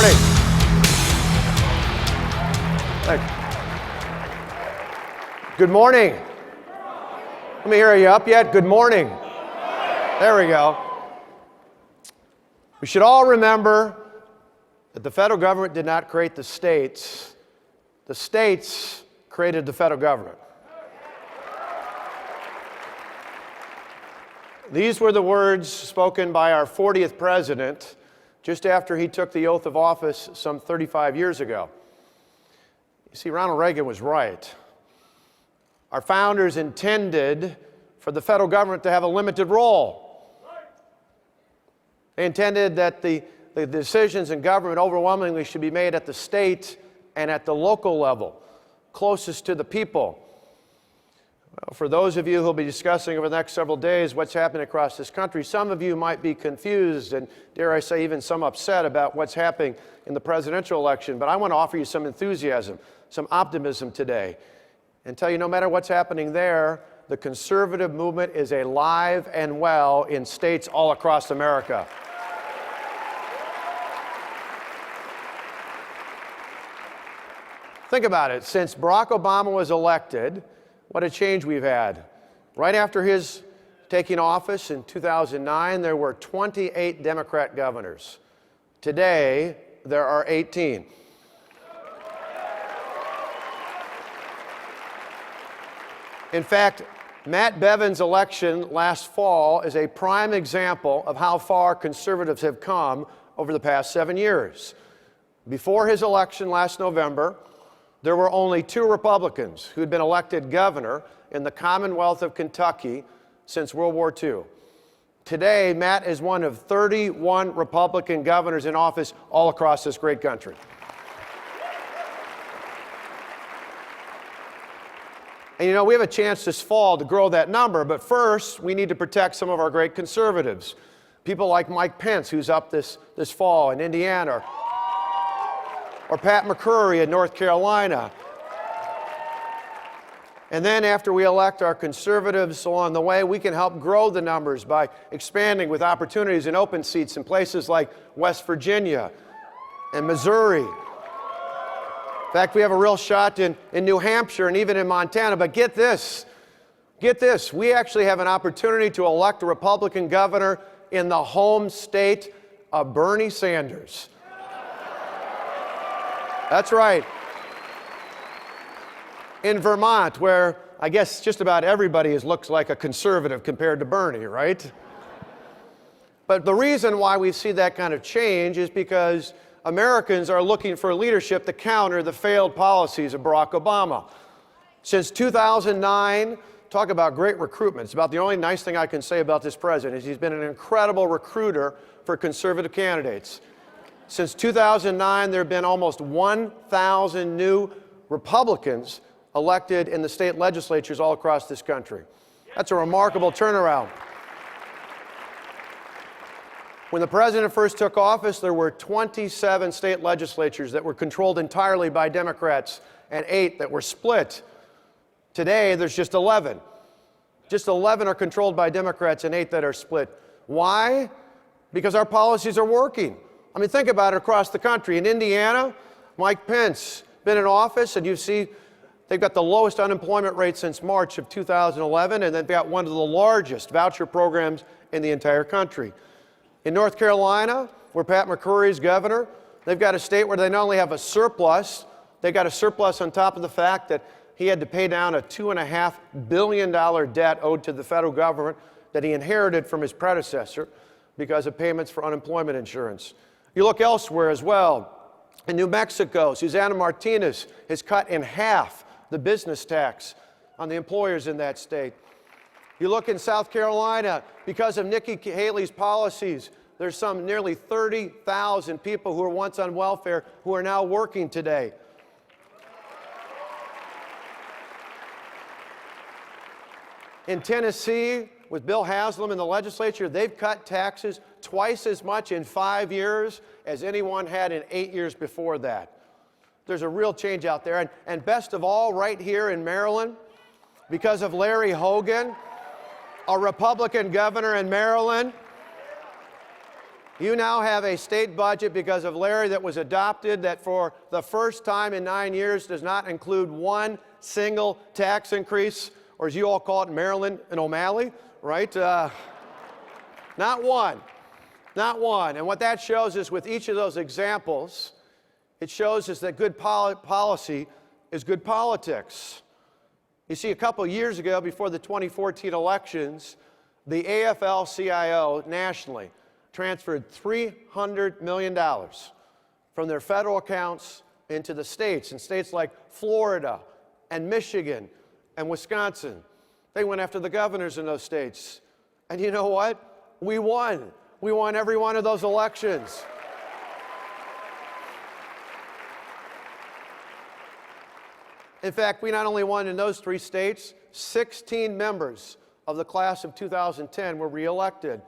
morning. Good morning. Let me hear you up yet. Good morning. There we go. We should all remember that the federal government did not create the states. The states created the federal government. These were the words spoken by our 40th president just after he took the oath of office some 35 years ago. You see, Ronald Reagan was right. Our founders intended for the federal government to have a limited role. They intended that the decisions in government overwhelmingly should be made at the state and at the local level, closest to the people. Well, for those of you who will be discussing over the next several days what's happening across this country, some of you might be confused and, dare I say, even some upset about what's happening in the presidential election. But I want to offer you some enthusiasm, some optimism today, and tell you no matter what's happening there, the conservative movement is alive and well in states all across America. Think about it. Since Barack Obama was elected, what a change we've had. Right after his taking office in 2009, there were 28 Democrat governors. Today, there are 18. In fact, Matt Bevin's election last fall is a prime example of how far conservatives have come over the past 7 years. Before his election last November, there were only 2 Republicans who had been elected governor in the Commonwealth of Kentucky since World War II. Today, Matt is one of 31 Republican governors in office all across this great country. And you know, we have a chance this fall to grow that number, but first, we need to protect some of our great conservatives. People like Mike Pence, who's up this fall in Indiana, or Pat McCrory in North Carolina. And then after we elect our conservatives along the way, we can help grow the numbers by expanding with opportunities and open seats in places like West Virginia and Missouri. In fact, we have a real shot in New Hampshire and even in Montana. But get this, we actually have an opportunity to elect a Republican governor in the home state of Bernie Sanders. That's right. In Vermont, where I guess just about everybody looks like a conservative compared to Bernie, right? But the reason why we see that kind of change is because Americans are looking for leadership to counter the failed policies of Barack Obama. Since 2009, talk about great recruitment. It's about the only nice thing I can say about this president is he's been an incredible recruiter for conservative candidates. Since 2009, there have been almost 1,000 new Republicans elected in the state legislatures all across this country. That's a remarkable turnaround. When the president first took office, there were 27 state legislatures that were controlled entirely by Democrats and 8 that were split. Today, there's just 11. Just 11 are controlled by Democrats and 8 that are split. Why? Because our policies are working. I mean, think about it across the country. In Indiana, Mike Pence been in office, and you see they've got the lowest unemployment rate since March of 2011, and they've got one of the largest voucher programs in the entire country. In North Carolina, where Pat McCrory is governor, they've got a state where they not only have a surplus, they got a surplus on top of the fact that he had to pay down a $2.5 billion debt owed to the federal government that he inherited from his predecessor because of payments for unemployment insurance. You look elsewhere as well. In New Mexico, Susana Martinez has cut in half the business tax on the employers in that state. You look in South Carolina, because of Nikki Haley's policies, there's some nearly 30,000 people who were once on welfare who are now working today. In Tennessee, with Bill Haslam in the legislature, they've cut taxes twice as much in 5 years as anyone had in 8 years before that. There's a real change out there. And best of all, right here in Maryland, because of Larry Hogan, a Republican governor in Maryland, You now have a state budget because of Larry that was adopted that for the first time in 9 years does not include one single tax increase, or as you all call it in Maryland, an O'Malley, right? Not one. Not one. And what that shows is with each of those examples, it shows us that good policy is good politics. You see, a couple years ago, before the 2014 elections, the AFL-CIO nationally transferred $300 million from their federal accounts into the states, in states like Florida and Michigan and Wisconsin. They went after the governors in those states. And you know what? We won. We won every one of those elections. In fact, we not only won in those 3 states, 16 members of the class of 2010 were reelected.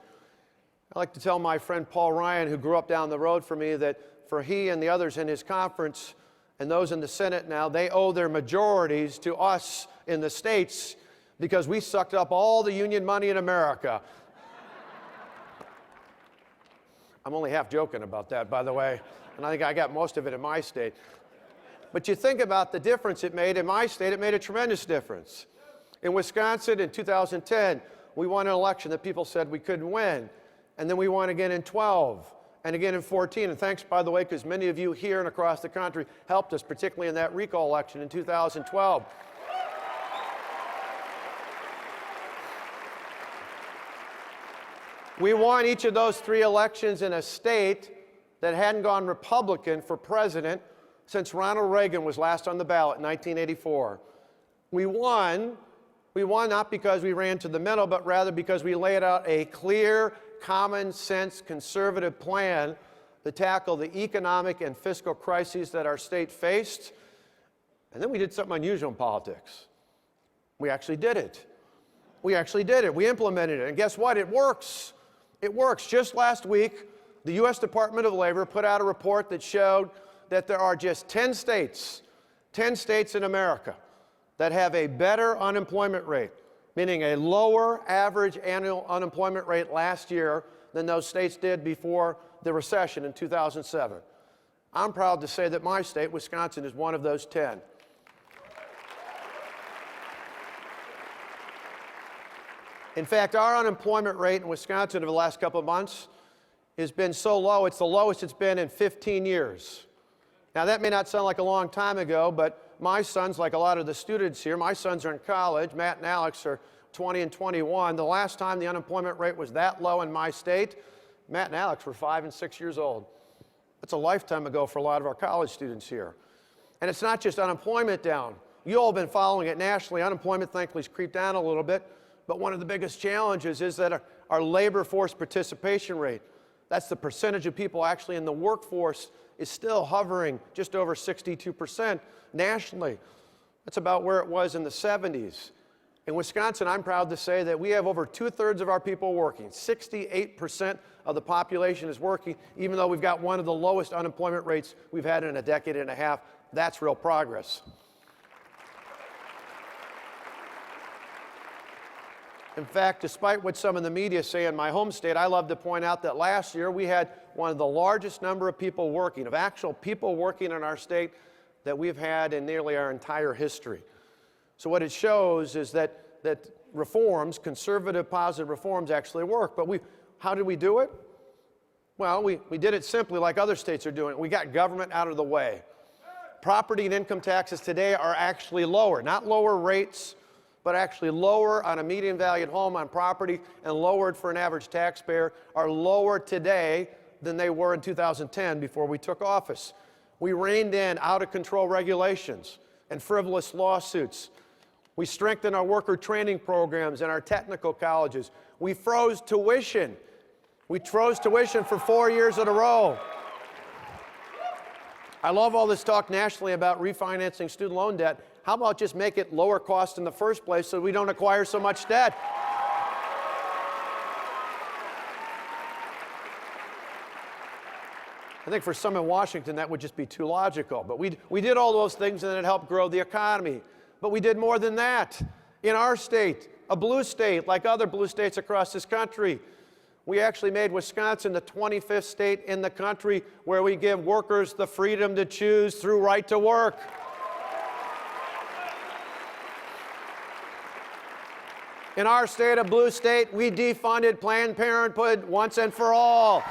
I like to tell my friend Paul Ryan, who grew up down the road from me, that for he and the others in his conference and those in the Senate now, they owe their majorities to us in the states because we sucked up all the union money in America. I'm only half joking about that, by the way, and I think I got most of it in my state. But you think about the difference it made in my state, it made a tremendous difference. In Wisconsin in 2010, we won an election that people said we couldn't win. And then we won again in 12 and again in 14. And thanks, by the way, because many of you here and across the country helped us, particularly in that recall election in 2012. We won each of those 3 elections in a state that hadn't gone Republican for president since Ronald Reagan was last on the ballot in 1984. We won not because we ran to the middle, but rather because we laid out a clear, common sense, conservative plan to tackle the economic and fiscal crises that our state faced. And then we did something unusual in politics. We actually did it. We actually did it. We implemented it. And guess what? It works. It works. Just last week, the U.S. Department of Labor put out a report that showed that there are just 10 states in America that have a better unemployment rate, meaning a lower average annual unemployment rate last year than those states did before the recession in 2007. I'm proud to say that my state, Wisconsin, is one of those 10. In fact, our unemployment rate in Wisconsin over the last couple of months has been so low, it's the lowest it's been in 15 years. Now, that may not sound like a long time ago, but my sons, like a lot of the students here, my sons are in college. Matt and Alex are 20 and 21. The last time the unemployment rate was that low in my state, Matt and Alex were 5 and 6 years old. That's a lifetime ago for a lot of our college students here. And it's not just unemployment down. You all have been following it nationally. Unemployment, thankfully, has creeped down a little bit. But one of the biggest challenges is that our labor force participation rate, that's the percentage of people actually in the workforce, is still hovering just over 62% nationally. That's about where it was in the 70s. In Wisconsin, I'm proud to say that we have over 2/3 of our people working. 68% of the population is working, even though we've got one of the lowest unemployment rates we've had in a decade and a half. That's real progress. In fact, despite what some in the media say in my home state, I love to point out that last year we had one of the largest number of people working, of actual people working in our state that we've had in nearly our entire history. So what it shows is that reforms, conservative, positive reforms actually work. But how did we do it? Well, we did it simply like other states are doing. We got government out of the way. Property and income taxes today are actually lower, not lower rates, but actually lower on a median valued home on property and lowered for an average taxpayer, are lower today than they were in 2010 before we took office. We reined in out-of-control regulations and frivolous lawsuits. We strengthened our worker training programs and our technical colleges. We froze tuition. We froze tuition for 4 years in a row. I love all this talk nationally about refinancing student loan debt. How about just make it lower cost in the first place so we don't acquire so much debt? I think for some in Washington that would just be too logical. But we did all those things and it helped grow the economy. But we did more than that. In our state, a blue state like other blue states across this country, We actually made Wisconsin the 25th state in the country where we give workers the freedom to choose through right to work. In our state, a blue state, we defunded Planned Parenthood once and for all.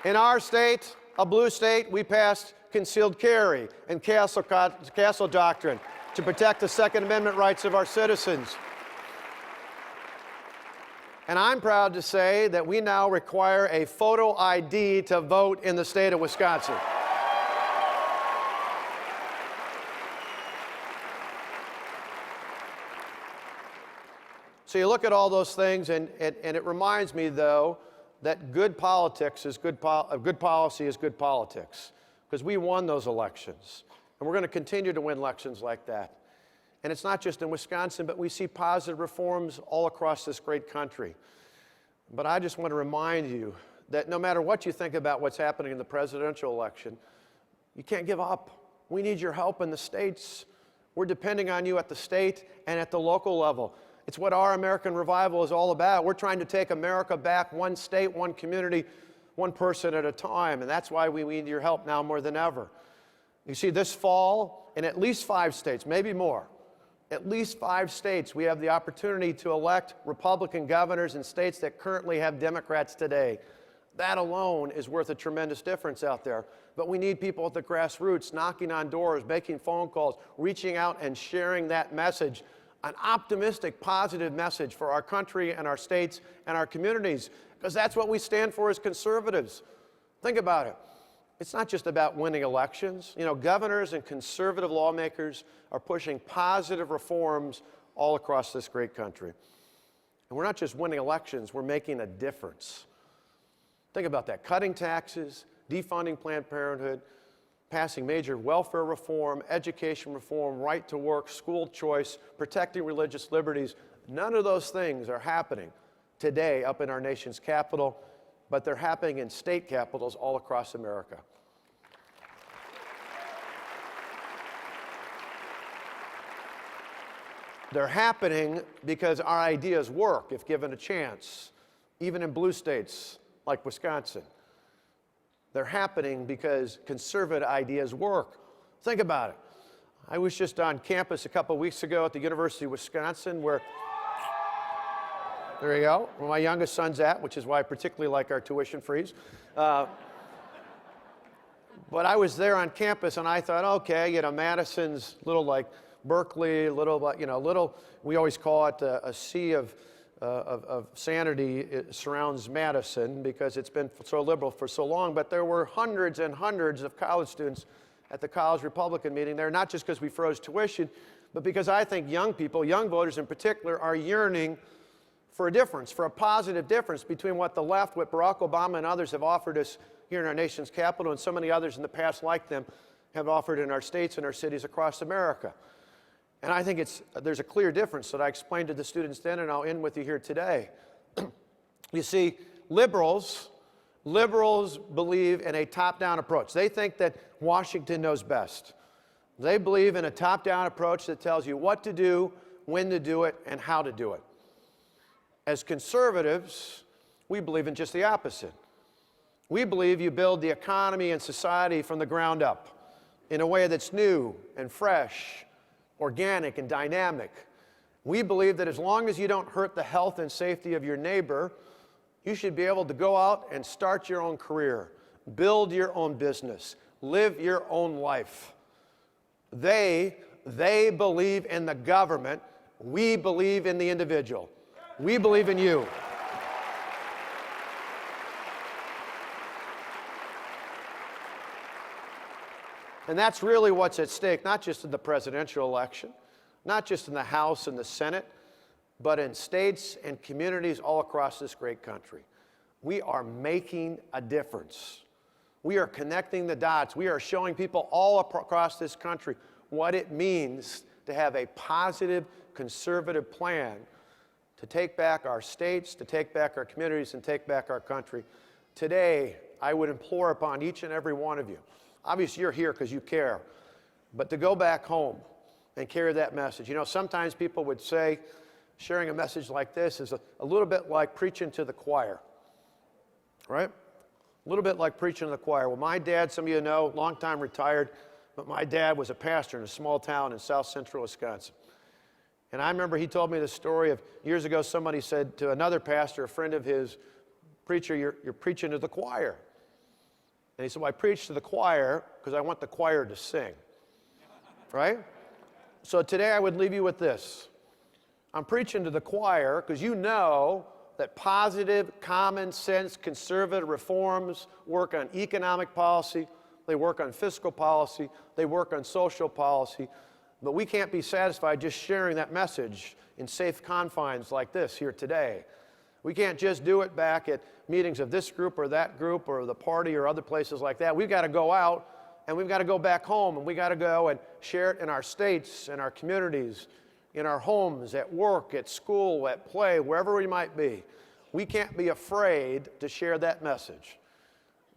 In our state, a blue state, we passed concealed carry and castle doctrine to protect the Second Amendment rights of our citizens. And I'm proud to say that we now require a photo ID to vote in the state of Wisconsin. So you look at all those things, and it reminds me, though, that good politics is good policy is good politics, because we won those elections, and we're going to continue to win elections like that. And it's not just in Wisconsin, but we see positive reforms all across this great country. But I just want to remind you that no matter what you think about what's happening in the presidential election, you can't give up. We need your help in the states. We're depending on you at the state and at the local level. It's what our American revival is all about. We're trying to take America back one state, one community, one person at a time. And that's why we need your help now more than ever. You see, this fall, in at least 5 states, maybe more, at least 5 states, we have the opportunity to elect Republican governors in states that currently have Democrats today. That alone is worth a tremendous difference out there. But we need people at the grassroots knocking on doors, making phone calls, reaching out and sharing that message. An optimistic, positive message for our country and our states and our communities, because that's what we stand for as conservatives. Think about it. It's not just about winning elections. You know, governors and conservative lawmakers are pushing positive reforms all across this great country. And we're not just winning elections, we're making a difference. Think about that. Cutting taxes, defunding Planned Parenthood, passing major welfare reform, education reform, right to work, school choice, protecting religious liberties. None of those things are happening today up in our nation's capital, but they're happening in state capitals all across America. They're happening because our ideas work if given a chance, even in blue states like Wisconsin. They're happening because conservative ideas work. Think about it. I was just on campus a couple weeks ago at the University of Wisconsin where, there you go, where my youngest son's at, which is why I particularly like our tuition freeze. But I was there on campus and I thought, okay, you know, Madison's little like Berkeley, little, we always call it a sea of sanity. It surrounds Madison because it's been so liberal for so long, but there were hundreds and hundreds of college students at the college Republican meeting there, not just because we froze tuition, but because I think young people, young voters in particular, are yearning for a difference, for a positive difference between what the left, what Barack Obama and others have offered us here in our nation's capital, and so many others in the past like them have offered in our states and our cities across America. And I think there's a clear difference that I explained to the students then, and I'll end with you here today. You see, liberals believe in a top-down approach. They think that Washington knows best. They believe in a top-down approach that tells you what to do, when to do it, and how to do it. As conservatives, we believe in just the opposite. We believe you build the economy and society from the ground up in a way that's new and fresh, organic and dynamic. We believe that as long as you don't hurt the health and safety of your neighbor, you should be able to go out and start your own career, build your own business, live your own life. They believe in the government. We believe in the individual. We believe in you. And that's really what's at stake, not just in the presidential election, not just in the House and the Senate, but in states and communities all across this great country. We are making a difference. We are connecting the dots. We are showing people all across this country what it means to have a positive, conservative plan to take back our states, to take back our communities, and take back our country. Today, I would implore upon each and every one of you, obviously you're here because you care, but to go back home and carry that message. You know, sometimes people would say sharing a message like this is a little bit like preaching to the choir, right? A little bit like preaching to the choir. Well, my dad, some of you know, long time retired, but my dad was a pastor in a small town in south central Wisconsin. And I remember he told me the story of years ago, somebody said to another pastor, a friend of his, preacher, you're preaching to the choir. And he said, well, I preach to the choir because I want the choir to sing, right? So today I would leave you with this. I'm preaching to the choir because you know that positive, common sense, conservative reforms work on economic policy, they work on fiscal policy, they work on social policy, but we can't be satisfied just sharing that message in safe confines like this here today. We can't just do it back at meetings of this group or that group or the party or other places like that. We've got to go out and we've got to go back home and we've got to go and share it in our states, in our communities, in our homes, at work, at school, at play, wherever we might be. We can't be afraid to share that message.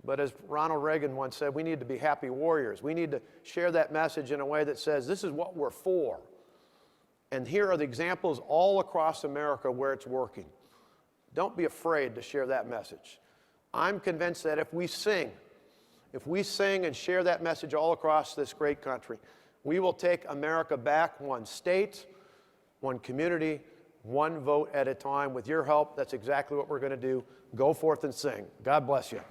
But as Ronald Reagan once said, we need to be happy warriors. We need to share that message in a way that says, this is what we're for. And here are the examples all across America where it's working. Don't be afraid to share that message. I'm convinced that if we sing and share that message all across this great country, we will take America back one state, one community, one vote at a time. With your help, that's exactly what we're going to do. Go forth and sing. God bless you.